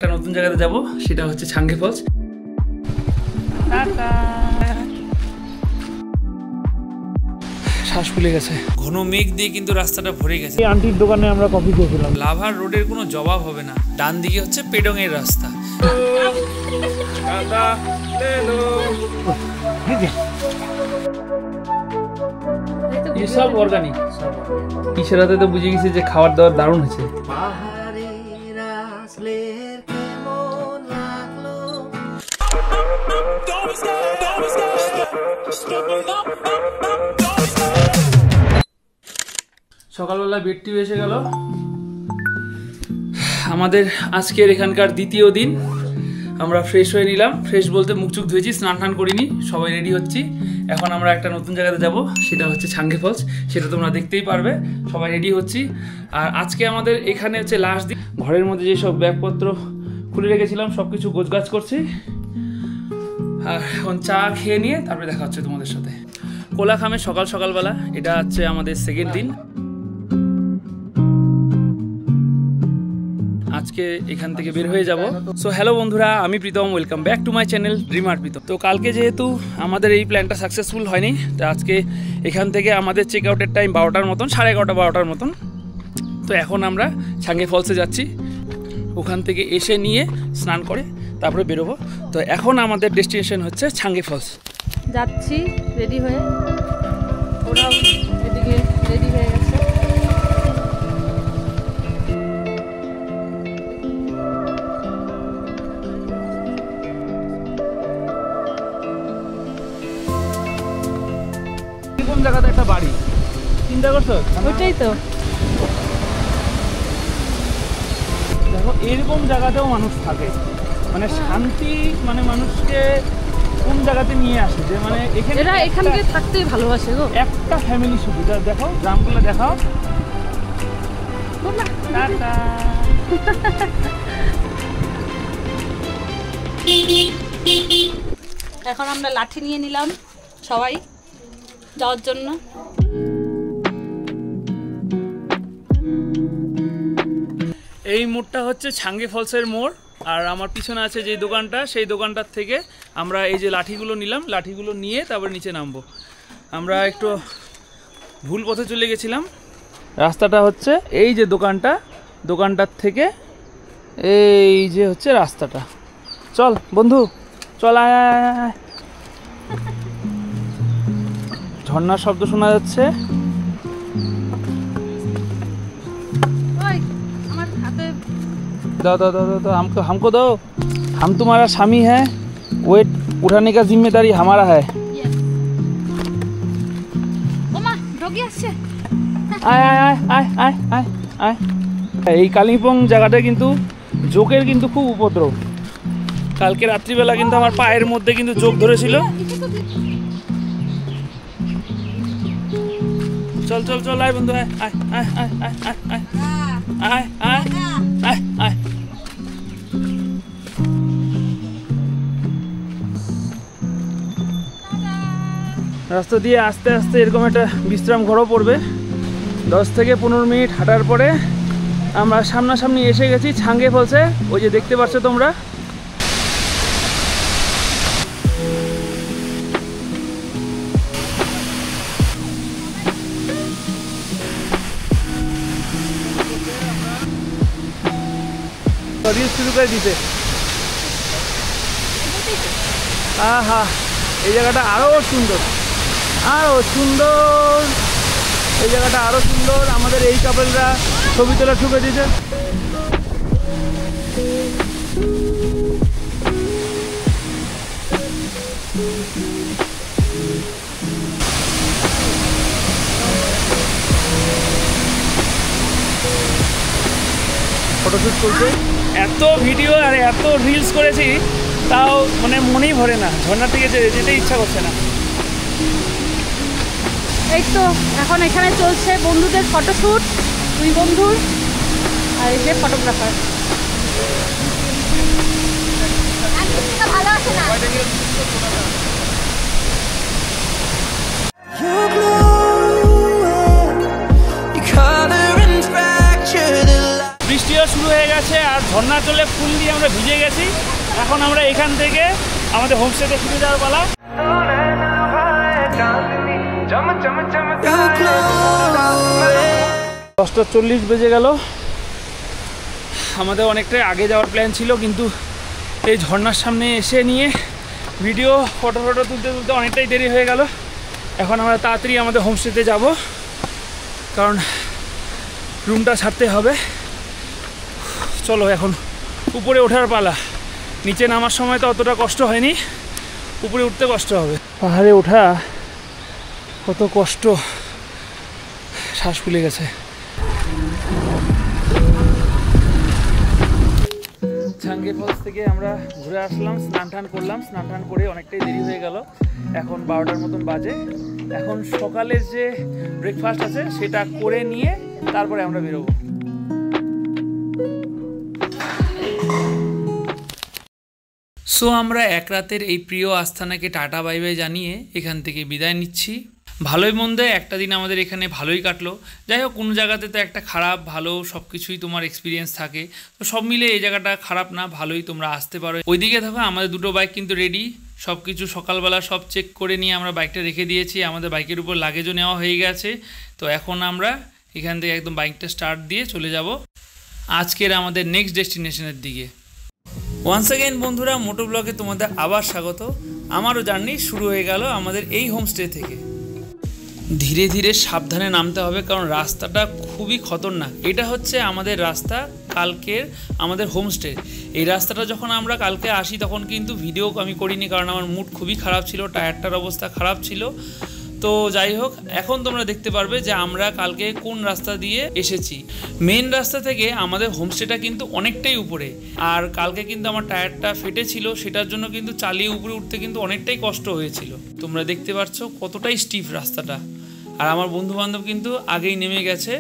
একটা নতুন জায়গাতে যাব, সেটা হচ্ছে ছাঙ্গে ফলস। শ্বাস ফুলে গেছে, ঘন মেঘ দিয়ে কিন্তু রাস্তাটা ভরে গেছে। এই আন্টির দোকানে আমরা কফি খেয়েছিলাম। লাভার রোডের কোনো জবাব হবে না। ডান দিকে হচ্ছে পেডং এর রাস্তা। সব অর্গানিক। ইশারাতে তো বুঝে গেছি যে খাবার দাবার দারুণ হয়েছে। সকালবেলা বেডটি এসে গেল। আমাদের আজকের এখানকার দ্বিতীয় দিন। আমরা ফ্রেশ হয়ে নিলাম। ফ্রেশ বলতে মুখ চুখ ধুয়েছি, স্নান টান করিনি, সবাই রেডি হচ্ছি। এখন আমরা একটা নতুন জায়গাতে যাব, সেটা হচ্ছে ছাঙ্গে ফলস। সেটা তোমরা দেখতেই পারবে। সবাই রেডি হচ্ছি। আর আজকে আমাদের এখানে হচ্ছে লাস্ট দিন। ঘরের মধ্যে যেসব ব্যাগপত্র খুলে রেখেছিলাম সব কিছু গোছগাছ করছি। আর এখন চা খেয়ে নিয়ে তারপরে দেখা হচ্ছে তোমাদের সাথে। কোলাখামে সকালবেলা। এটা হচ্ছে আমাদের সেকেন্ড দিন। আজকে এখান থেকে বের হয়ে যাব। সো হ্যালো বন্ধুরা, আমি Pritam, welcome back to my channel dreamer Pritam. তো কালকে যেহেতু আমাদের এই প্ল্যানটা সাকসেসফুল হয়নি, তো আজকে এখান থেকে আমাদের চেক আউটের টাইম 12টার মতন, 11:30 12টার মতন। তো এখন আমরা ছাঙ্গে ফলসে যাচ্ছি। ওখান থেকে এসে নিয়ে স্নান করে তারপরে বেরোবো। তো এখন আমাদের ডেস্টিনেশন হচ্ছে ছাঙ্গে ফলস। যাচ্ছি রেডি হয়ে, ওরাও এদিকে রেডি হয়ে গেছে। এরকম জায়গাতে একটা বাড়ি, চিন্তা করছো? ওইটাই তো। দেখো এরকম জায়গাতেও মানুষ থাকে, মানে শান্তি, মানে মানুষকে কোন জায়গাতে নিয়ে আসে যে মানে এখানে এরা এখানকে থাকতেই ভালোবাসে গো। একটা ফ্যামিলি শুধু। দেখো গ্রামগুলো দেখাও। এখন আমরা লাঠি নিয়ে নিলাম সবাই যাওয়ার জন্য। এই মোড়টা হচ্ছে ছাঙ্গে ফলসের মোড়। আর আমার পিছনে আছে যে দোকানটা, সেই দোকানটার থেকে আমরা এই যে লাঠিগুলো নিলাম, লাঠিগুলো নিয়ে তারপর নিচে নামবো। আমরা একটু ভুল পথে চলে গেছিলাম। রাস্তাটা হচ্ছে এই যে দোকানটার থেকে এই যে হচ্ছে রাস্তাটা। চল বন্ধু, চল আয় আয় আয়। ঝর্ণার শব্দ শোনা যাচ্ছে। दो दो दो दो दो हमको दो, हम तुम्हारा स्वामी है, वेट उठाने का जिम्मेदारी हमारा है। आय आय आय आय आय आय आय। এই কালিম্পং জায়গাটা কিন্তু জোকের কিন্তু খুব উপদ্রব। কালকে রাত্রিবেলা কিন্তু আমার পায়ের মধ্যে কিন্তু জোক ধরেছিল। চল চল চল আয় বন্ধু, আয় আয় আয় আয় আয় আয় আয় আয় আয় আয়। রাস্তা দিয়ে আস্তে আস্তে এরকম একটা বিশ্রাম ঘরও পড়বে। 10 থেকে 15 মিনিট হাঁটার পরে আমরা সামনাসামনি এসে গেছি ছাঙ্গে ফলসে। ওই যে দেখতে পাচ্ছ তোমরা। শুরু করে দিতে। আহা, এই জায়গাটা আরো সুন্দর, আরো সুন্দর। এই জায়গাটা আরো সুন্দর। আমাদের এই কাপলরা ছবি তোলা ঠুকে দিয়েছে। ফটোশুট করছে। এত ভিডিও আর এত রিলস করেছি, তাও মানে মনেই ভরে না। ঝর্ণার থেকে যেতে ইচ্ছা করছে না। এই তো এখন এখানে চলছে বন্ধুদের ফটোশুট, 2 বন্ধুর। আর এই যে ফটোগ্রাফার। ভালো আছে না? বৃষ্টিও শুরু হয়ে গেছে আর ঝর্ণা চলে ফুল দিয়ে আমরা ভিজে গেছি। এখন আমরা এখান থেকে আমাদের হোমস্টেতে ফিরে যাওয়ার পালা। 10:40 বেজে গেল। আমাদের অনেকটাই আগে যাওয়ার প্ল্যান ছিল, কিন্তু এই ঝর্ণার সামনে এসে নিয়ে ভিডিও ফটো তুলতে তুলতে অনেকটাই দেরি হয়ে গেল। এখন আমরা তাড়াতাড়ি আমাদের হোমস্টেতে যাব, কারণ রুমটা ছাড়তে হবে। চলো এখন উপরে ওঠার পালা। নিচে নামার সময় তো অতটা কষ্ট হয়নি, উপরে উঠতে কষ্ট হবে। পাহাড়ে ওঠা কত কষ্ট, শ্বাস ফুলে গেছে। ছাঙ্গে ফলস থেকে আমরা ঘুরে আসলাম, স্নান টান করলাম। স্নান টান করে অনেকটাই দেরি হয়ে গেল, এখন 12টার মতন বাজে। এখন সকালের যে ব্রেকফাস্ট আছে সেটা করে নিয়ে তারপরে আমরা বেরোবো। সো আমরা এক রাতের এই প্রিয় আস্থানাকে টাটা বাই বাই জানিয়ে এখান থেকে বিদায় নিচ্ছি। ভালোই মন্দে একটা দিন আমাদের এখানে ভালোই কাটলো। যাই হোক, কোনো জায়গাতে তো একটা খারাপ ভালো সব কিছুই তোমার এক্সপিরিয়েন্স থাকে, তো সব মিলে এই জায়গাটা খারাপ না, ভালোই। তোমরা আসতে পারো। ওইদিকে দেখো আমাদের দুটো বাইক কিন্তু রেডি, সব কিছু সকালবেলা সব চেক করে নিয়ে আমরা বাইকটা রেখে দিয়েছি। আমাদের বাইকের উপর লাগেজও নেওয়া হয়ে গেছে। তো এখন আমরা এখান থেকে একদম বাইকটা স্টার্ট দিয়ে চলে যাব আজকের আমাদের নেক্সট ডেস্টিনেশনের দিকে। ওয়ান্স অ্যাগেন বন্ধুরা, মোটো ব্লগে তোমাদের আবার স্বাগত। আমারও জার্নি শুরু হয়ে গেল আমাদের এই হোমস্টে থেকে। ধীরে ধীরে সাবধানে নামতে হবে, কারণ রাস্তাটা খুবই খতরনাক। এটা হচ্ছে আমাদের রাস্তা কালকের আমাদের হোমস্টে। এই রাস্তাটা যখন আমরা কালকে আসি তখন কিন্তু ভিডিও আমি করিনি, কারণ আমার মুড খুবই খারাপ ছিল, টায়ারটার অবস্থা খারাপ ছিল। তো যাই হোক, এখন তোমরা দেখতে পারবে যে আমরা কালকে কোন রাস্তা দিয়ে এসেছি। মেন রাস্তা থেকে আমাদের হোমস্টেটা কিন্তু অনেকটাই উপরে, আর কালকে কিন্তু আমার টায়ারটা ফেটেছিল, সেটার জন্য কিন্তু চালিয়ে উপরে উঠতে কিন্তু অনেকটাই কষ্ট হয়েছিল। তোমরা দেখতে পাচ্ছ কতটাই স্টিফ রাস্তাটা। আর আমার বন্ধুবান্ধব কিন্তু আগেই নেমে গেছে,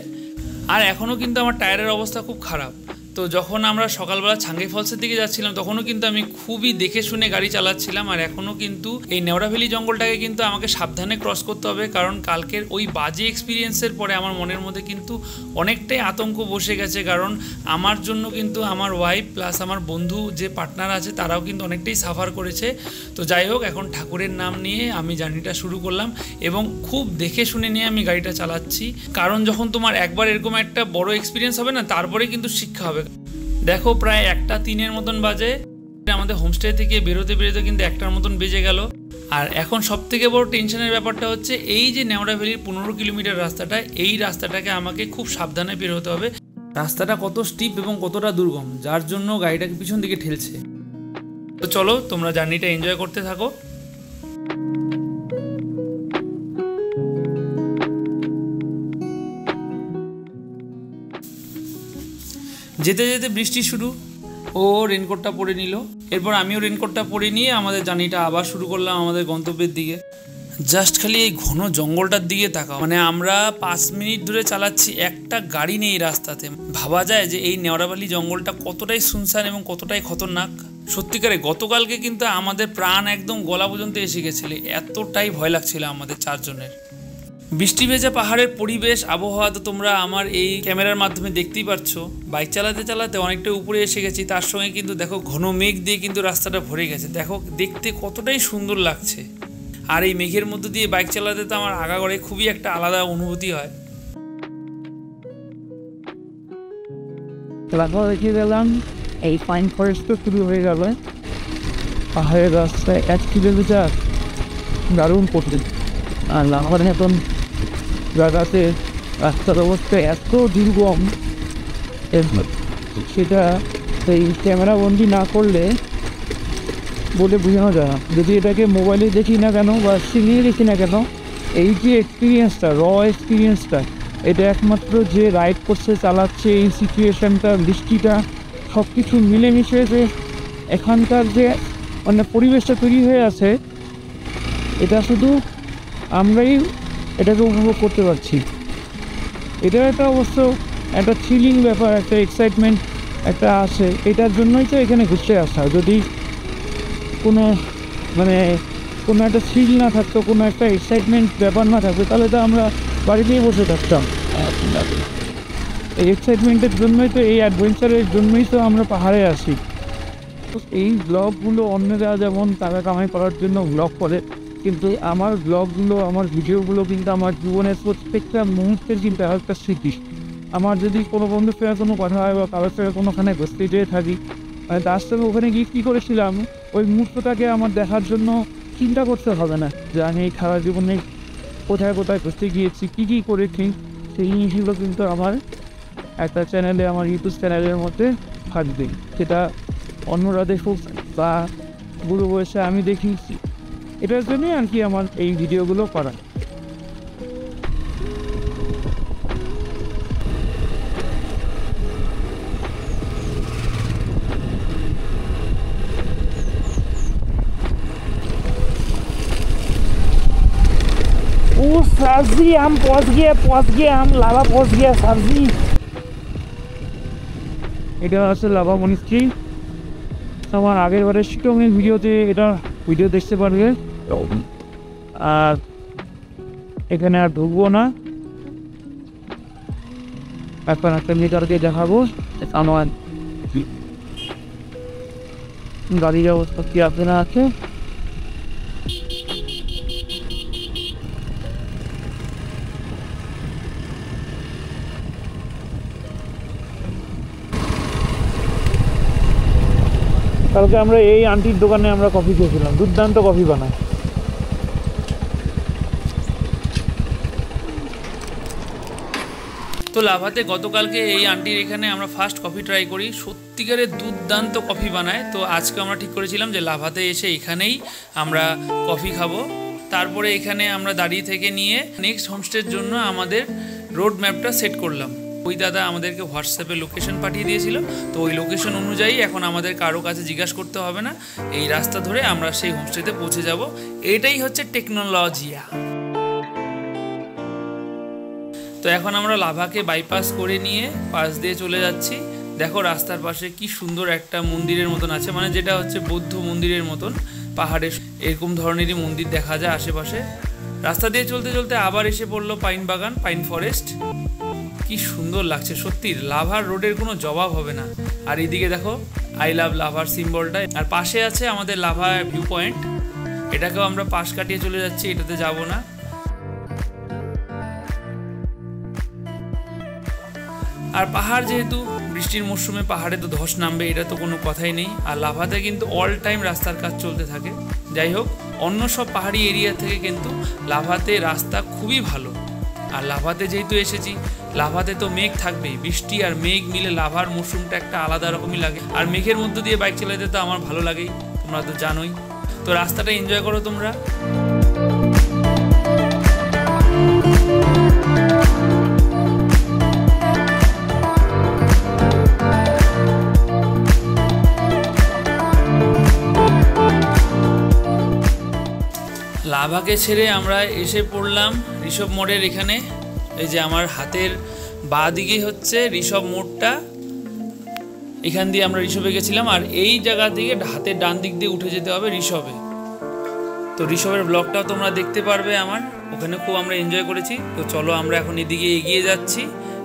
আর এখনও কিন্তু আমার টায়ারের অবস্থা খুব খারাপ। তো যখন আমরা সকালবেলা ছাঙ্গে ফলসের দিকে যাচ্ছিলাম তখনও কিন্তু আমি খুবই দেখে শুনে গাড়ি চালাচ্ছিলাম। আর এখনও কিন্তু এই নেওড়া ভ্যালি জঙ্গলটাকে কিন্তু আমাকে সাবধানে ক্রস করতে হবে, কারণ কালকের ওই বাজে এক্সপিরিয়েন্সের পরে আমার মনের মধ্যে কিন্তু অনেকটাই আতঙ্ক বসে গেছে। কারণ আমার জন্য কিন্তু আমার ওয়াইফ প্লাস আমার বন্ধু যে পার্টনার আছে তারাও কিন্তু অনেকটাই সাফার করেছে। তো যাই হোক, এখন ঠাকুরের নাম নিয়ে আমি জার্নিটা শুরু করলাম, এবং খুব দেখে শুনে নিয়ে আমি গাড়িটা চালাচ্ছি। কারণ যখন তোমার একবার এরকম একটা বড় এক্সপিরিয়েন্স হবে না, তারপরে কিন্তু শিক্ষা হবে। দেখো প্রায় 1:03 মতন বাজে। আমাদের হোমস্টে থেকে বেরোতে বেরোতে কিন্তু 1টার মতন বেজে গেল। আর এখন সবথেকে বড় টেনশনের ব্যাপারটা হচ্ছে এই যে নেওড়া ভ্যালির 15 কিলোমিটার রাস্তাটা, এই রাস্তাটাকে আমাকে খুব সাবধানে বের হতে হবে। রাস্তাটা কত স্টিপ এবং কতটা দুর্গম, যার জন্য গাড়িটাকে পিছন দিকে ঠেলছে। তো চলো তোমরা জার্নিটা এনজয় করতে থাকো। যেতে যেতে বৃষ্টি শুরু, ও রেনকোটটা পরে নিল। এরপর আমিও রেনকোটটা পরে নিয়ে আমাদের জার্নিটা আবার শুরু করলাম আমাদের গন্তব্যের দিকে। জাস্ট খালি এই ঘন জঙ্গলটার দিকে তাকাও, মানে আমরা 5 মিনিট ধরে চালাচ্ছি, একটা গাড়ি নেই রাস্তাতে। ভাবা যায় যে এই নেওড়াবালি জঙ্গলটা কতটাই শুনশান এবং কতটাই খতরনাক। সত্যিকারে গতকালকে কিন্তু আমাদের প্রাণ একদম গলা পর্যন্ত এসে গেছিল, এতটাই ভয় লাগছিল আমাদের চারজনের। বৃষ্টি ভেজা পাহাড়ের পরিবেশ আবহাওয়া তো তোমরা আমার এই ক্যামেরার মাধ্যমে দেখতেই পাচ্ছ। বাইক চালাতে চালাতে অনেকটা উপরে এসে গেছি, তার সঙ্গে কিন্তু দেখো ঘন মেঘ দিয়ে কিন্তু রাস্তাটা ভরে গেছে। দেখো দেখতে কতটাই সুন্দর লাগছে। আর এই মেঘের মধ্যে দিয়ে বাইক চালাতে তো আমার আগাগোড়ায় খুবই একটা আলাদা অনুভূতি হয়। দেখে গেলাম এই ফাইন ফরেস্ট শুরু হয়ে গেল। পাহাড়ের রাস্তায় 1 কিলোমিটার দারুণ পড়ছে। আর আমার এখন জায়গাতে রাস্তার অবস্থা এত দুর্গম, সেটা সেই ক্যামেরা বন্দি না করলে বলে বোঝানো যায় না। যদি এটাকে মোবাইলে দেখি না কেন বা সিনেমা দেখি না কেন, এই যে এক্সপিরিয়েন্সটা, এক্সপিরিয়েন্সটা, এটা একমাত্র যে রাইড করছে, চালাচ্ছে, এই সিচুয়েশানটা, বৃষ্টিটা, সব কিছু মিলেমিশে যে এখানকার যে মানে পরিবেশটা তৈরি হয়ে আছে, এটা শুধু আমরাই এটাকে উপভোগ করতে পারছি। এটা একটা অবশ্য একটা থ্রিলিং ব্যাপার, একটা এক্সাইটমেন্ট একটা আছে। এটার জন্যই তো এখানে ঘুরতে আসা। যদি কোনো কোনো একটা থ্রিল না থাকতো, কোনো একটা এক্সাইটমেন্ট ব্যাপার না থাকতো, তাহলে তো আমরা বাড়িতেই বসে থাকতাম। এই এক্সাইটমেন্টের জন্যই তো, এই অ্যাডভেঞ্চারের জন্যই তো আমরা পাহাড়ে আসি। তো এই ব্লগগুলো অন্যরা যেমন টাকা কামাই করার জন্য ব্লগ করে, কিন্তু আমার ব্লগগুলো, আমার ভিডিওগুলো কিন্তু আমার জীবনের প্রত্যেকটা মুহূর্তের কিন্তু একটা স্মৃতি। আমার যদি কোনো বন্ধুর সঙ্গে কোনো কথা হয় বা কারোর সঙ্গে কোনোখানে ঘুরতে যেয়ে থাকি, তার সঙ্গে ওখানে গিয়ে কী করেছিলাম ওই মুহূর্তটাকে আমার দেখার জন্য চিন্তা করতে হবে না যে আমি এই সারা জীবনে কোথায় কোথায় ঘুরতে গিয়েছি, কী কী করেছি। সেই জিনিসগুলো কিন্তু আমার একটা চ্যানেলে, আমার ইউটিউব চ্যানেলের মধ্যে থাকবে, সেটা অন্যরা দেখুক বা বুড়ো বয়সে আমি দেখিয়েছি। এটার জন্যই আর কি আমার এই ভিডিওগুলো করা। सर जी हम पहुंच गए हम लाभा पहुंच गया सर जी। এটা আছে লাভা মনিস্ট্রি। আমার আগের বারের শিলংয়ের ভিডিওতে এটা ভিডিও দেখতে পারবে। আর এখানে আর ঢুকবো না, এখন একটা মিটারকে দেখাবো আমার গাড়ির অবস্থা কি আছে না আছে। কালকে আমরা এই আন্টির দোকানে আমরা কফি খেয়েছিলাম, দুর্দান্ত কফি বানায়। তো লাভাতে গতকালকে এই আন্টির এখানে আমরা ফার্স্ট কফি ট্রাই করি, সত্যিকারের দুর্দান্ত কফি বানায়। তো আজকে আমরা ঠিক করেছিলাম যে লাভাতে এসে এখানেই আমরা কফি খাবো। তারপরে এখানে আমরা দাঁড়িয়ে থেকে নিয়ে নেক্সট হোমস্টের জন্য আমাদের রোড ম্যাপটা সেট করলাম। ওই দাদা আমাদেরকে হোয়াটসঅ্যাপে লোকেশন পাঠিয়ে দিয়েছিল, তো ওই লোকেশন অনুযায়ী এখন আমাদের কারো কাছে জিজ্ঞাসা করতে হবে না, এই রাস্তা ধরে আমরা সেই হোমস্টেতে পৌঁছে যাব। এটাই হচ্ছে টেকনোলজিয়া। তো এখন আমরা লাভাকে বাইপাস করে নিয়ে পাশ দিয়ে চলে যাচ্ছি। দেখো রাস্তার পাশে কি সুন্দর একটা মন্দিরের মতন আছে, মানে যেটা হচ্ছে বৌদ্ধ মন্দিরের মতন, পাহাড়ে এরকম ধরনেরই মন্দির দেখা যায় আশেপাশে। রাস্তা দিয়ে চলতে চলতে আবার এসে পড়লো পাইন বাগান, পাইন ফরেস্ট। কি সুন্দর লাগছে সত্যি, লাভার রোডের কোনো জবাব হবে না। আর এদিকে দেখো আই লাভ লাভার সিম্বলটা, আর পাশে আছে আমাদের লাভা ভিউ পয়েন্ট, এটাকেও আমরা পাশ কাটিয়ে চলে যাচ্ছি, এটাতে যাব না। আর পাহাড় যেহেতু বৃষ্টির মরশুমে পাহাড়ে তো ধস নামবে, এটা তো কোনো কথাই নেই। আর লাভাতে কিন্তু অল টাইম রাস্তার কাজ চলতে থাকে। যাই হোক, অন্য সব পাহাড়ি এরিয়া থেকে কিন্তু লাভাতে রাস্তা খুবই ভালো। আর লাভাতে যেহেতু এসেছি, লাভাতে তো মেঘ থাকবেই, বৃষ্টি আর মেঘ মিলে লাভার মরশুমটা একটা আলাদা রকমই লাগে। আর মেঘের মধ্য দিয়ে বাইক চালাতে তো আমার ভালো লাগেই, তোমরা তো জানোই। তো রাস্তাটা এনজয় করো তোমরা। লাভাকে ছেড়ে আমরা এসে পড়লাম ঋষভ মোড়ের এখানে। এই যে আমার হাতের বাঁ দিকে হচ্ছে ঋষভ মোড়টা, এখান দিয়ে আমরা ঋষভে গেছিলাম। আর এই জায়গা থেকে হাতের ডান দিক দিয়ে উঠে যেতে হবে ঋষভে। তো ঋষভের ব্লগটাও তোমরা দেখতে পারবে আমার, ওখানে খুব আমরা এনজয় করেছি। তো চলো আমরা এখন এদিকে এগিয়ে যাচ্ছি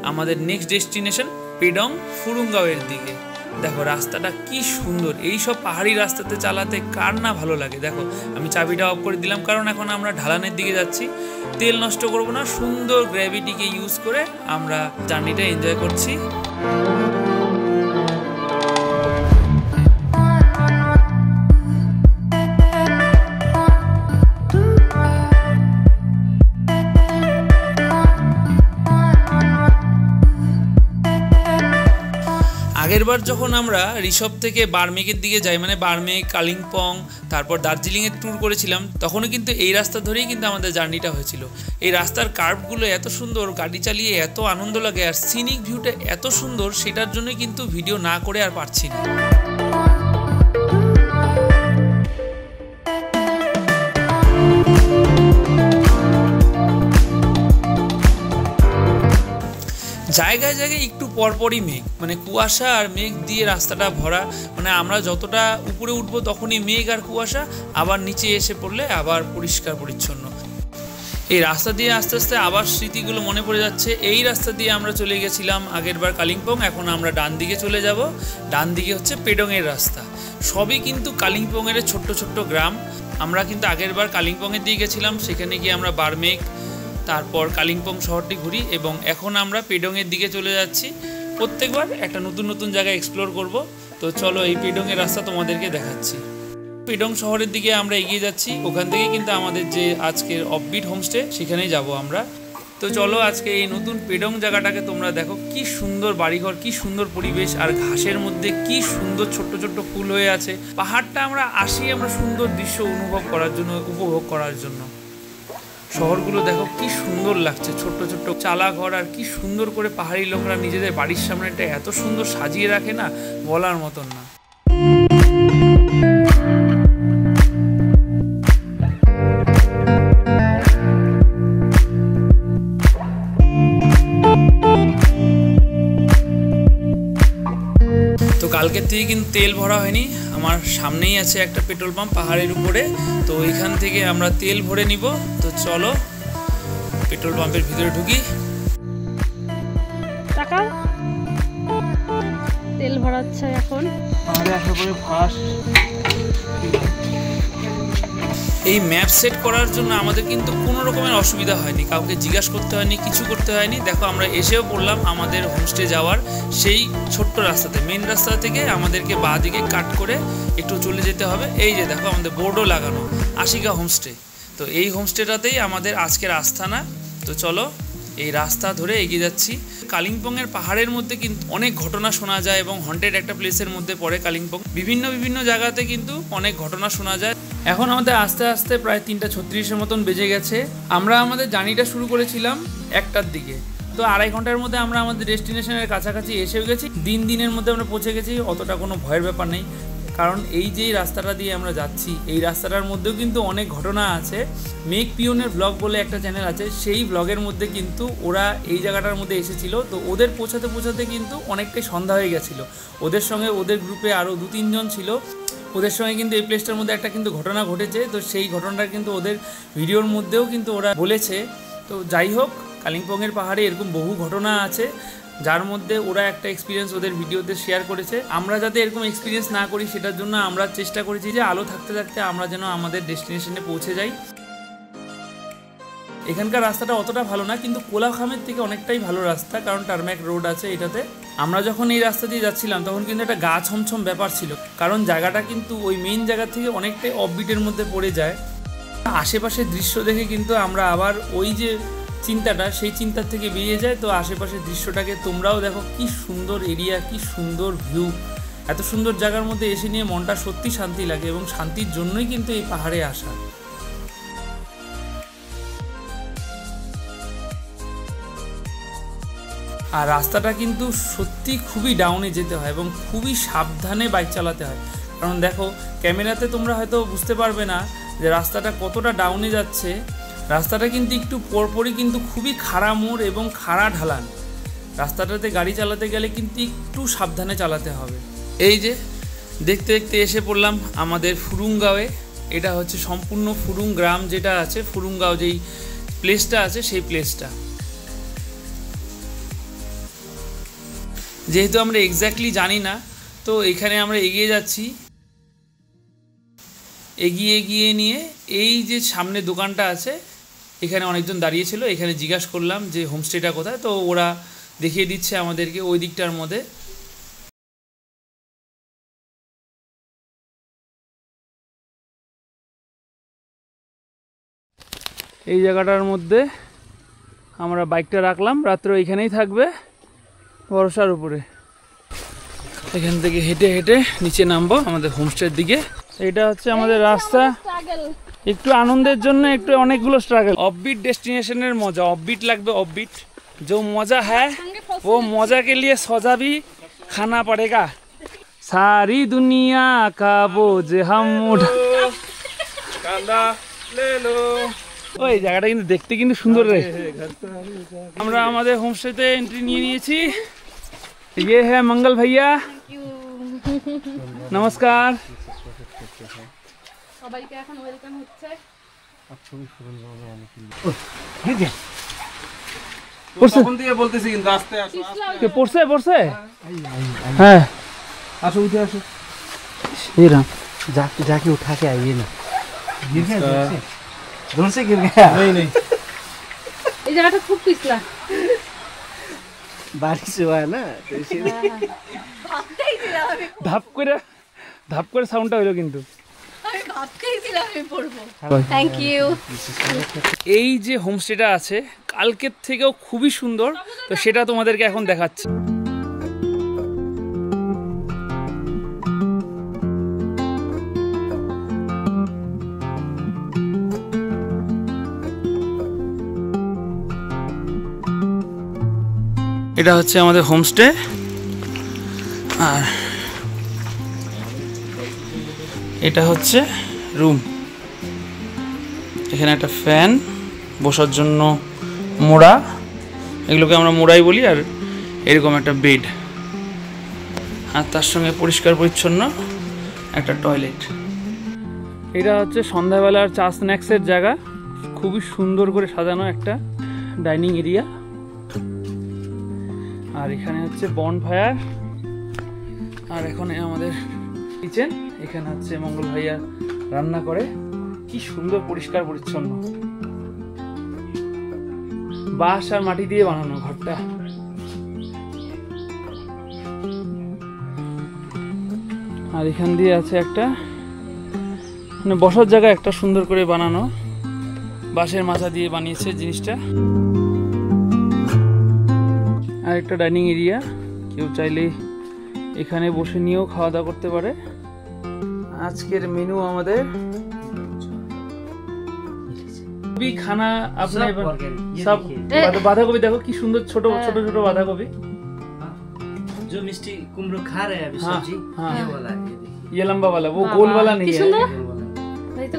আমাদের নেক্সট ডেস্টিনেশন পেডং ফুরুঙ্গাওয়ের দিকে। দেখো রাস্তাটা কি সুন্দর, এই সব পাহাড়ি রাস্তাতে চালাতে কার না ভালো লাগে। দেখো আমি চাবিটা অফ করে দিলাম, কারণ এখন আমরা ঢালানের দিকে যাচ্ছি, তেল নষ্ট করব না, সুন্দর গ্র্যাভিটিকে ইউজ করে আমরা জার্নিটা এনজয় করছি। আগের বার যখন আমরা ঋষভ থেকে বার্মেকের দিকে যাই, মানে বার্মেক, কালিম্পং, তারপর দার্জিলিংয়ের ট্যুর করেছিলাম, তখনও কিন্তু এই রাস্তা ধরেই কিন্তু আমাদের জার্নিটা হয়েছিল। এই রাস্তার কার্ভগুলো এত সুন্দর, গাড়ি চালিয়ে এত আনন্দ লাগে, আর সিনিক ভিউটা এত সুন্দর, সেটার জন্যই কিন্তু ভিডিও না করে আর পারছি না। জায়গায় জায়গায় একটু পরপরই মেঘ, মানে কুয়াশা আর মেঘ দিয়ে রাস্তাটা ভরা। মানে আমরা যতটা উপরে উঠবো তখনই মেঘ আর কুয়াশা, আবার নিচে এসে পড়লে আবার পরিষ্কার পরিচ্ছন্ন। এই রাস্তা দিয়ে আস্তে আস্তে আবার স্মৃতিগুলো মনে পড়ে যাচ্ছে। এই রাস্তা দিয়ে আমরা চলে গেছিলাম আগেরবার কালিম্পং, এখন আমরা ডান দিকে চলে যাব। ডান দিকে হচ্ছে পেডংয়ের রাস্তা। সবই কিন্তু কালিম্পংয়ের ছোট্ট ছোট্ট গ্রাম। আমরা কিন্তু আগেরবার কালিম্পংয়ের দিকে গেছিলাম, সেখানে গিয়ে আমরা বারমেক তারপর কালিম্পং শহরটি ঘুরি এবং এখন আমরা পেডংয়ের দিকে চলে যাচ্ছি। প্রত্যেকবার একটা নতুন নতুন জায়গা এক্সপ্লোর করব। তো চলো এই পেডংয়ের রাস্তা তোমাদেরকে দেখাচ্ছি। পেডং শহরের দিকে আমরা এগিয়ে যাচ্ছি, ওখান থেকে কিন্তু আমাদের যে আজকের অফবিট হোমস্টে সেখানেই যাব আমরা। তো চলো আজকে এই নতুন পেডং জায়গাটাকে তোমরা দেখো, কি সুন্দর বাড়িঘর, কি সুন্দর পরিবেশ, আর ঘাসের মধ্যে কি সুন্দর ছোট্ট ছোট্ট ফুল হয়ে আছে। পাহাড়টা আমরা আসি আমরা সুন্দর দৃশ্য উপভোগ করার জন্য। শহরগুলো দেখো কি সুন্দর লাগছে, ছোট্ট ছোট্ট চালা ঘর, আর কি সুন্দর করে পাহাড়ি লোকরা নিজেদের বাড়ির সামনেটা এত সুন্দর সাজিয়ে রাখে না, বলার মতন না। তো কালকের থেকে কিন্তু তেল ভরা হয়নি, আমার সামনেই আছে একটা পেট্রোল পাম্প পাহাড়ের উপরে, তো এখান থেকে আমরা তেল ভরে নিব। তো চলো পেট্রোল পাম্পের ভিতরে ঢুকি। টাকা তেল ভরাচ্ছে এখন। এই ম্যাপ সেট করার জন্য আমাদের কিন্তু কোনো রকমের অসুবিধা হয়নি, কাউকে জিজ্ঞাসা করতে হয়নি, কিছু করতে হয়নি। দেখো আমরা এসেও পড়লাম আমাদের হোমস্টে যাওয়ার সেই ছোট্ট রাস্তাতে। মেন রাস্তা থেকে আমাদেরকে বাঁ দিকে কাট করে একটু চলে যেতে হবে। এই যে দেখো আমাদের বোর্ডও লাগানো, আশিকা হোমস্টে। তো এই হোমস্টেটাতেই আমাদের আজকের আস্থানা। তো চলো এই রাস্তা ধরে এগিয়ে যাচ্ছি। কালিম্পংয়ের পাহাড়ের মধ্যে কিন্তু অনেক ঘটনা শোনা যায় এবং হন্টেড একটা প্লেসের মধ্যে পড়ে কালিম্পং। বিভিন্ন জায়গাতে কিন্তু অনেক ঘটনা শোনা যায়। এখন আমাদের আস্তে আস্তে প্রায় 3:36 মতন বেজে গেছে। আমরা আমাদের জার্নিটা শুরু করেছিলাম 1টার দিকে, তো 2.5 ঘন্টার মধ্যে আমরা আমাদের ডেস্টিনেশনের কাছাকাছি এসেও গেছি। দিনের মধ্যে আমরা পৌঁছে গেছি, অতটা কোনো ভয়ের ব্যাপার নেই। কারণ এই যে রাস্তাটা দিয়ে আমরা যাচ্ছি, এই রাস্তাটার মধ্যেও কিন্তু অনেক ঘটনা আছে। মেক পিওনের ব্লগ বলে একটা চ্যানেল আছে, সেই ব্লগের মধ্যে কিন্তু ওরা এই জায়গাটার মধ্যে এসেছিল। তো ওদের পৌঁছাতে কিন্তু অনেকটাই সন্ধ্যা হয়ে গেছিলো। ওদের সঙ্গে ওদের গ্রুপে আরও 2-3 জন ছিল, ওদের সঙ্গে কিন্তু এই প্লেসটার মধ্যে একটা কিন্তু ঘটনা ঘটেছে। তো সেই ঘটনাটা কিন্তু ওদের ভিডিওর মধ্যেও কিন্তু ওরা বলেছে। তো যাই হোক, কালিম্পংয়ের পাহাড়ে এরকম বহু ঘটনা আছে, যার মধ্যে ওরা একটা এক্সপিরিয়েন্স ওদের ভিডিওতে শেয়ার করেছে। আমরা যাতে এরকম এক্সপিরিয়েন্স না করি, সেটার জন্য আমরা চেষ্টা করেছি যে আলো থাকতে থাকতে আমরা যেন আমাদের ডেস্টিনেশনে পৌঁছে যাই। এখানকার রাস্তাটা অতটা ভালো না, কিন্তু কোলাখামের থেকে অনেকটাই ভালো রাস্তা, কারণ টারম্যাক রোড আছে এটাতে। আমরা যখন এই রাস্তা দিয়ে যাচ্ছিলাম তখন কিন্তু একটা গা ছমছম ব্যাপার ছিল, কারণ জায়গাটা কিন্তু ওই মেইন জায়গা থেকে অনেকটাই অফবিটের মধ্যে পড়ে যায়। আশেপাশের দৃশ্য দেখে কিন্তু আমরা আবার ওই যে চিন্তাটা, সেই চিন্তার থেকে বেরিয়ে যায়। তো আশেপাশের দৃশ্যটাকে তোমরাও দেখো, কি সুন্দর এরিয়া, কি সুন্দর ভিউ। এত সুন্দর জায়গার মধ্যে এসে নিয়ে মনটা সত্যি শান্তি লাগে, এবং শান্তির জন্যই কিন্তু এই পাহাড়ে আসা। আর রাস্তাটা কিন্তু সত্যি খুবই ডাউনে যেতে হয় এবং খুবই সাবধানে বাইক চালাতে হয়। কারণ দেখো, ক্যামেরাতে তোমরা হয়তো বুঝতে পারবে না যে রাস্তাটা কতটা ডাউনে যাচ্ছে। রাস্তাটা কিন্তু একটু পরপরই কিন্তু খুবই খাড়া মোড় এবং খাড়া ঢালান। রাস্তাটাতে গাড়ি চালাতে গেলে কিন্তু একটু সাবধানে চালাতে হবে। এই যে দেখতে দেখতে এসে পড়লাম আমাদের ফুরুঙ্গাঁওয়ে। এটা হচ্ছে সম্পূর্ণ ফুরুং গ্রাম যেটা আছে, ফুরুঙ্গাঁও যেই প্লেসটা আছে সেই প্লেসটা। যেহেতু আমরা এক্স্যাক্টলি জানি না, তো এখানে আমরা এগিয়ে যাচ্ছি। এগিয়ে নিয়ে এই যে সামনে দোকানটা আছে, এখানে অনেকজন দাঁড়িয়ে ছিল, এখানে জিজ্ঞাসা করলাম যে হোমস্টেটা কোথায়। তো ওরা দেখিয়ে দিচ্ছে আমাদেরকে ওই দিকটার মধ্যে। এই জায়গাটার মধ্যে আমরা বাইকটা রাখলাম, রাত্রে এইখানেই থাকবে ভরসার উপরে। এখান থেকে হেঁটে হেঁটে নিচে নামবো আমাদের হোমস্টের দিকে। এটা হচ্ছে আমাদের রাস্তা। একটু আনন্দের জন্য একটু অনেকগুলো স্ট্রাগল। অফবিট ডেস্টিনেশনের মজা, অফবিট লাগবে, অফবিট। जो मजा है वो मजा के लिए सजा भी खाना पड़ेगा। सारी दुनिया का बोझ हम उठा। ওই জায়গাটা কিন্তু দেখতে কিন্তু সুন্দর রে। আমরা আমাদের হোমস্টেতে এন্ট্রি নিয়ে নিয়েছি। ये है मंगल भैया, नमस्कार। সবাইকে এখন ওয়েলকাম হচ্ছে। তখন থেকে বলতেছি কিন্তু আস্তে আসো কে পড়ছে পড়ছে হ্যাঁ আসো উঠে আসো এরাম जाके उठा के आइए ना गिर गया जोर से गिर गया नहीं नहीं এই জায়গাটা খুব পিছলা बारिश हुआ है ना तो इसीलिए ধাপ করে সাউন্ডটা হইলো কিন্তু থ্যাংক ইউ এই যে হোমস্টেটা আছে কালকের থেকেও খুবই সুন্দর, তো সেটা তোমাদেরকে এখন দেখাচ্ছি। এটা হচ্ছে আমাদের হোমস্টে, আর এটা হচ্ছে রুম। এখানে একটা ফ্যান, বসার জন্য মোড়া, এগুলোকে আমরা মোড়াই বলি, আর এরকম একটা বেড, আর তার সঙ্গে পরিষ্কার পরিচ্ছন্ন একটা টয়লেট। এটা হচ্ছে সন্ধ্যাবেলার চা স্ন্যাক্সের জায়গা, খুবই সুন্দর করে সাজানো একটা ডাইনিং এরিয়া। আর এখানে হচ্ছে বনফায়ার, আর এখানে আমাদের কিচেন। এখানে হচ্ছে মঙ্গল ভাইয়া রান্না করে, কি সুন্দর পরিষ্কার পরিচ্ছন্ন, বাঁশ আর মাটি দিয়ে বানানো ঘরটা। আর এখান দিয়ে আছে একটা মানে বসার জায়গা, একটা সুন্দর করে বানানো, বাঁশের মাথা দিয়ে বানিয়েছে জিনিসটা। আর একটা ডাইনিং এরিয়া, কেউ চাইলে এখানে বসে নিয়েও খাওয়া দাওয়া করতে পারে। আজকের মেনু আমাদের খানা আপনি সব বাঁধাকপি দেখো কি সুন্দর, ছোট ছোট ছোট বাঁধাকপি। जो मिष्टी कुमड़ो खा रहे हैं अभी सब्जी ये वाला है, ये देखिए ये लंबा वाला, वो गोल वाला नहीं है,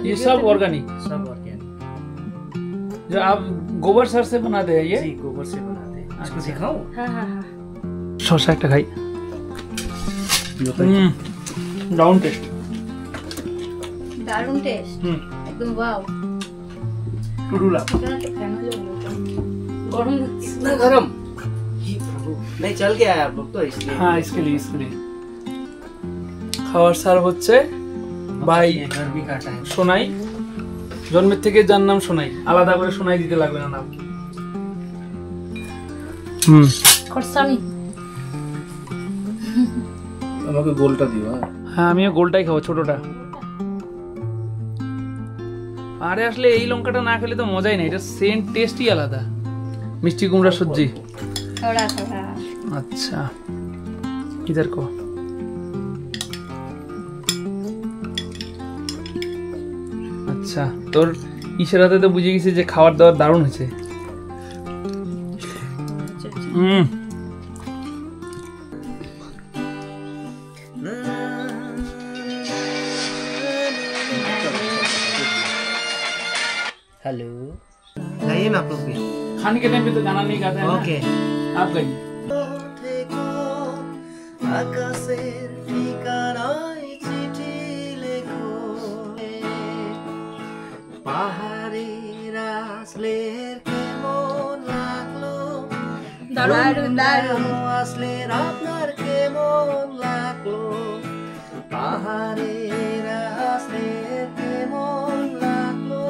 ये सब ऑर्गेनिक, सब ऑर्गेनिक जो आप गोबर सर से बनाते हैं ये। जी गोबर से बनाते हैं। इसको दिखाऊं? শসা একটা খাই, দারুণ টেস্ট, দারুণ টেস্ট, একদম ওয়াও। টুডুলা গরম इतना गरम ही प्रभु नहीं चल के आया आप लोग तो इसलिए। হ্যাঁ इसके लिए খাবার সার্ভ হচ্ছে ভাই घर भी काटा है। সোনাই, জন্মের থেকে যার নাম সোনাই, আলাদা করে সোনাই দিতে লাগবে না নাম। খরসামি আমাকে গোলটা দিও। হ্যাঁ আমিও গোলটাই খাবো, ছোটটা। আরে আসলে এই লঙ্কাটা না খেলে তো মজাই নেই, এটা সেন্ট টেস্টই আলাদা। মিষ্টি কুমড়া সবজি, থোড়া থোড়া। আচ্ছা ইধার কো। আচ্ছা তোর ইশারাতে তো বুঝে গেছি যে খাবার দাবার দারুণ হয়েছে। हेलो गाइए ना आप लोग भी। खाने के टाइम पे तो गाना नहीं गाते हैं ना? ओके आप गाइए। আকাশের ঠিকানায় চিঠি লেখো, পাহাড়ের আসলের কেমন লাগলো, দারুণ দারুণ। আসলের আপনার কেমন লাগলো, পাহাড়ের আসলের কেমন লাগলো,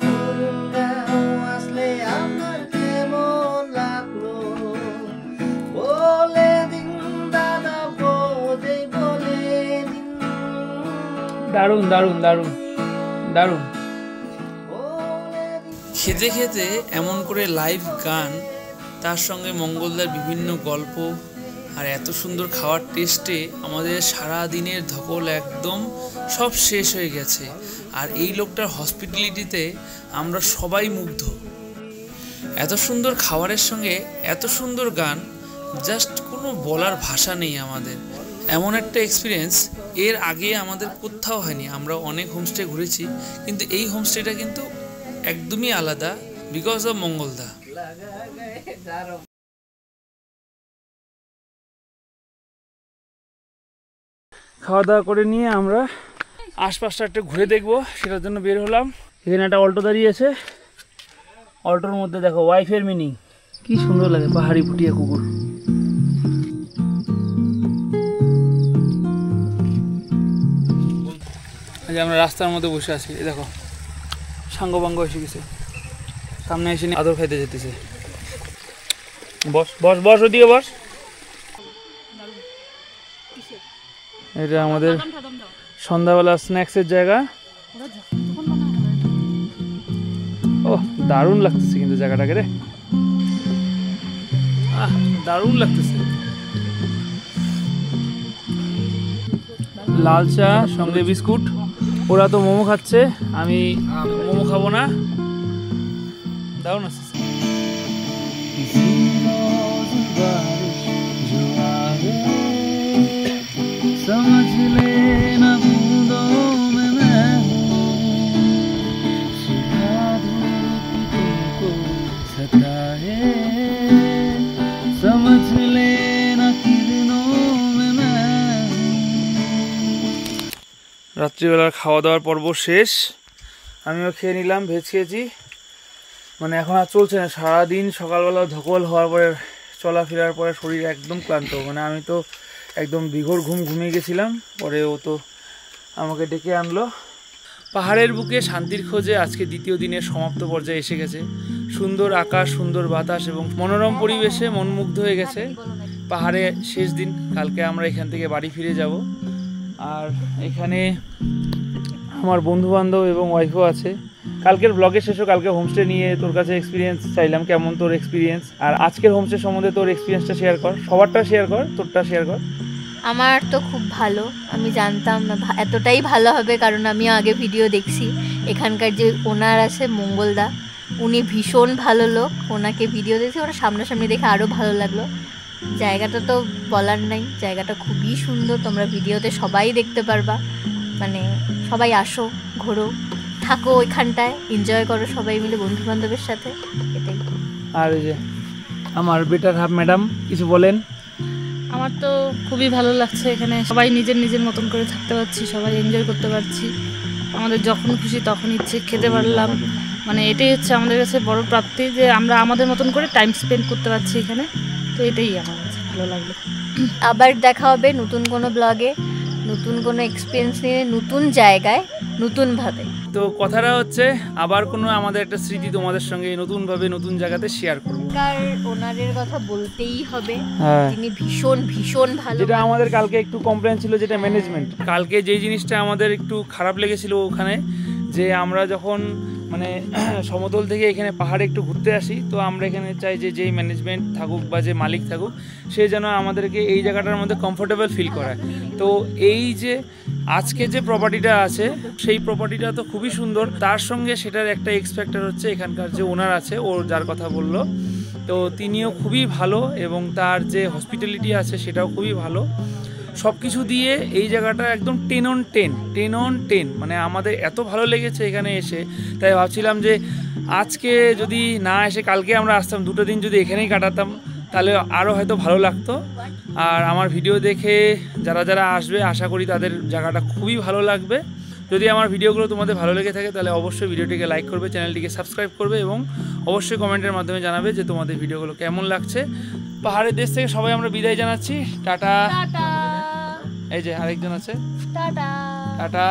ফুলগাঁও আসলে আপনার কেমন লাগলো, বলে দিন দাদা বোঝে বলে দিন, দারুণ দারুণ দারুণ দারুণ। বলে দিন। খেতে খেতে এমন করে লাইভ গান, তার সঙ্গে মঙ্গলদার বিভিন্ন গল্প, আর এত সুন্দর খাওয়ার টেস্টে আমাদের সারা দিনের ধকল একদম সব শেষ হয়ে গেছে। আর এই লোকটার হসপিটালিটিতে আমরা সবাই মুগ্ধ। এত সুন্দর খাবারের সঙ্গে এত সুন্দর গান, জাস্ট কোনো বলার ভাষা নেই আমাদের। এমন একটা এক্সপিরিয়েন্স এর আগে আমাদের কোথাও হয়নি। আমরা অনেক হোমস্টে ঘুরেছি, কিন্তু এই হোমস্টেটা কিন্তু একদমই আলাদা, বিকজ অফ মঙ্গলদা। খাওয়া দাওয়া করে নিয়ে আমরা আশপাশটা একটু ঘুরে দেখবো, সেটার জন্য বের হলাম। এখানে একটা অল্টো দাঁড়িয়ে আছে, অল্টোর মধ্যে দেখো ওয়াইফের মিনিং, কি সুন্দর লাগে, পাহাড়ি ফুটিয়া কুকুর। আজ আমরা রাস্তার মধ্যে বসে আছি, এই দেখো সাঙ্গবাঙ্গ এসে গেছে, সামনে এসে আদর খাইতে যেতেছে। বস বস বস, ওদিকে বস। এটা আমাদের সন্ধ্যাবেলা স্ন্যাক্সের জায়গা। ও দারুণ লাগতেছে কিন্তু জায়গাটাকে রে, দারুণ লাগতেছে। লাল চা সঙ্গে বিস্কুট। ওরা তো মোমো খাচ্ছে, আমি মোমো খাবো না। দারুণ আছে। রাত্রিবেলার খাওয়া দাওয়ার পর্ব শেষ, আমিও খেয়ে নিলাম, ভেজ খেয়েছি। মানে এখন আর চলছে না, সারাদিন সকালবেলা ধকল হওয়ার পরে চলাফেরার পরে শরীর একদম ক্লান্ত। মানে আমি তো একদম বিঘোর ঘুমিয়ে গেছিলাম, পরে ও তো আমাকে ডেকে আনলো। পাহাড়ের বুকে শান্তির খোঁজে আজকে দ্বিতীয় দিনের সমাপ্ত পর্যায়ে এসে গেছে। সুন্দর আকাশ, সুন্দর বাতাস এবং মনোরম পরিবেশে মন মুগ্ধ হয়ে গেছে। পাহাড়ে শেষ দিন, কালকে আমরা এখান থেকে বাড়ি ফিরে যাব। আর এখানে আমার বন্ধুবান্ধব এবং ওয়াইফও আছে। কালকের ব্লগের শেষও কালকে হোমস্টে নিয়ে তোর কাছে এক্সপিরিয়েন্স চাইলাম, কেমন তোর এক্সপিরিয়েন্স, আর আজকের হোমস্টে সম্বন্ধে তোর এক্সপিরিয়েন্সটা শেয়ার কর, সবারটা শেয়ার কর, তোরটা শেয়ার কর। আমার তো খুব ভালো, আমি জানতাম না এতটাই ভালো হবে, কারণ আমিও আগে ভিডিও দেখছি। এখানকার যে ওনার আছে মঙ্গলদা, উনি ভীষণ ভালো লোক, ওনাকে ভিডিও দেখছি, ওরা সামনাসামনি দেখে আরও ভালো লাগলো। জায়গাটা তো বলার নাই, জায়গাটা খুবই সুন্দর, তোমরা ভিডিওতে সবাই দেখতে পারবা। মানে সবাই আসো, ঘোরো, থাকো ওইখানটায়, এনজয় করো সবাই মিলে বন্ধু বান্ধবের সাথে, এটাই। আর এই যে আমার বেটার হাফ ম্যাডাম, কিছু বলেন। আমার তো খুবই ভালো লাগছে, এখানে সবাই নিজের নিজের মতন করে থাকতে পারছি, সবাই এনজয় করতে পারছি, আমাদের যখন খুশি তখন ইচ্ছে খেতে পারলাম। মানে এটাই হচ্ছে আমাদের কাছে বড় প্রাপ্তি, যে আমরা আমাদের মতন করে টাইম স্পেন্ড করতে পারছি এখানে। তো এটাই আমার কাছে ভালো লাগলো। আবার দেখা হবে নতুন কোনো ব্লগে, নতুন কোনো এক্সপিরিয়েন্স নিয়ে, নতুন জায়গায়, নতুনভাবে। তো কথাটা হচ্ছে আবার কোনো আমাদের একটা স্মৃতি তোমাদের সঙ্গে নতুনভাবে নতুন জায়গাতে শেয়ার করবো। ওনারের কথা বলতেই হবে, হ্যাঁ, তিনি ভীষণ ভীষণ ভালো। যেটা আমাদের কালকে একটু কমপ্লেন ছিল, যেটা ম্যানেজমেন্ট। কালকে যেই জিনিসটা আমাদের একটু খারাপ লেগেছিল ওখানে, যে আমরা যখন মানে সমতল থেকে এখানে পাহাড়ে একটু ঘুরতে আসি, তো আমরা এখানে চাই যে যেই ম্যানেজমেন্ট থাকুক বা যে মালিক থাকুক, সে যেন আমাদেরকে এই জায়গাটার মধ্যে কমফোর্টেবল ফিল করায়। তো এই যে আজকে যে প্রপার্টিটা আছে, সেই প্রপার্টিটা তো খুবই সুন্দর, তার সঙ্গে সেটার একটা এক্সপেক্টার হচ্ছে এখানকার যে ওনার আছে, ওর যার কথা বললো, তো তিনিও খুবই ভালো এবং তার যে হসপিটালিটি আছে সেটাও খুবই ভালো। সব কিছু দিয়ে এই জায়গাটা একদম 10 on 10 মানে আমাদের এত ভালো লেগেছে এখানে এসে। তাই ভাবছিলাম যে আজকে যদি না এসে কালকে আমরা আসতাম, দুটো দিন যদি এখানেই কাটাতাম, তাহলে আরও হয়তো ভালো লাগতো। আর আমার ভিডিও দেখে যারা যারা আসবে, আশা করি তাদের জায়গাটা খুবই ভালো লাগবে। যদি আমার ভিডিওগুলো তোমাদের ভালো লেগে থাকে, তাহলে অবশ্যই ভিডিওটিকে লাইক করবে, চ্যানেলটিকে সাবস্ক্রাইব করবে এবং অবশ্যই কমেন্টের মাধ্যমে জানাবে যে তোমাদের ভিডিওগুলো কেমন লাগছে। পাহাড়ের দেশ থেকে সবাই আমরা বিদায় জানাচ্ছি, টাটা। এই যে আরেকজন আছে, টাটা টাটা।